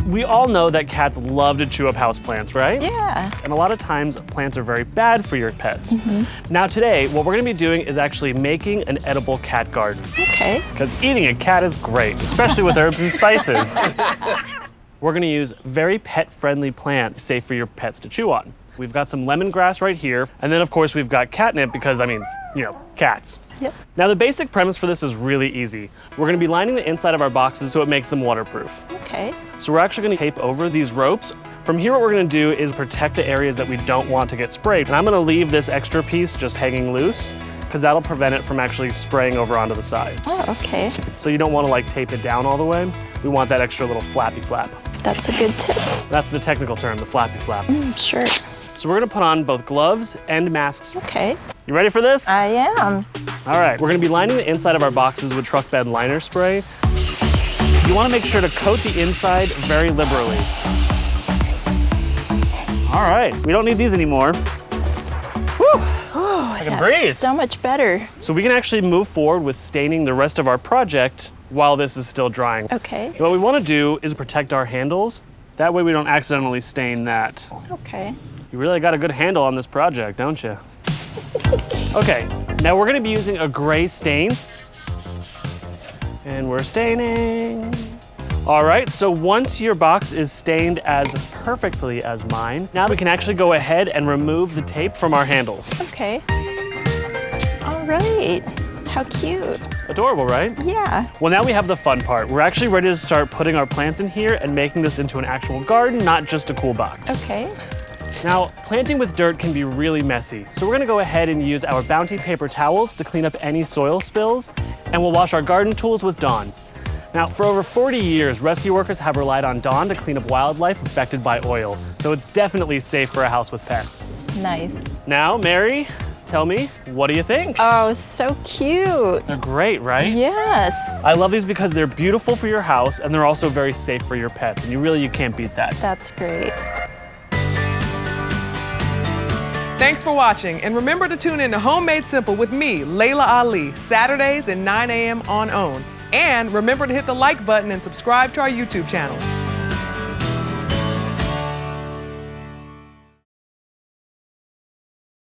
We all know that cats love to chew up houseplants, right? Yeah. And a lot of times, plants are very bad for your pets. Now today, what we're gonna be doing is actually making an edible cat garden. Okay. Because eating a cat is great, especially with herbs and spices. We're gonna use very pet-friendly plants safe for your pets to chew on. We've got some lemongrass right here, and then of course we've got catnip because, I mean, you know, cats. Yep. Now the basic premise for this is really easy. We're gonna be lining the inside of our boxes so it makes them waterproof. Okay. So we're actually gonna tape over these ropes. From here, what we're gonna do is protect the areas that we don't want to get sprayed. And I'm gonna leave this extra piece just hanging loose because that'll prevent it from actually spraying over onto the sides. Oh, okay. So you don't wanna like tape it down all the way. We want that extra little flappy flap. That's a good tip. That's the technical term, the flappy flap. Sure. So we're gonna put on both gloves and masks. Okay. You ready for this? I am. All right, we're gonna be lining the inside of our boxes with truck bed liner spray. You wanna make sure to coat the inside very liberally. All right, we don't need these anymore. Whew, I can breathe. So much better. So we can actually move forward with staining the rest of our project while this is still drying. Okay. What we wanna do is protect our handles. That way we don't accidentally stain that. Okay. You really got a good handle on this project, don't you? Okay, now we're gonna be using a gray stain. And we're staining. All right, so once your box is stained as perfectly as mine, now we can actually go ahead and remove the tape from our handles. Okay. All right. How cute. Adorable, right? Yeah. Well, now we have the fun part. We're actually ready to start putting our plants in here and making this into an actual garden, not just a cool box. Okay. Now, planting with dirt can be really messy, so we're gonna go ahead and use our Bounty paper towels to clean up any soil spills, and we'll wash our garden tools with Dawn. Now, for over 40 years, rescue workers have relied on Dawn to clean up wildlife affected by oil, so it's definitely safe for a house with pets. Nice. Now, Mary, tell me, what do you think? Oh, so cute. They're great, right? Yes. I love these because they're beautiful for your house, and they're also very safe for your pets, and you can't beat that. That's great. Thanks for watching, and remember to tune in to Homemade Simple with me, Layla Ali, Saturdays at 9 a.m. on OWN. And remember to hit the like button and subscribe to our YouTube channel.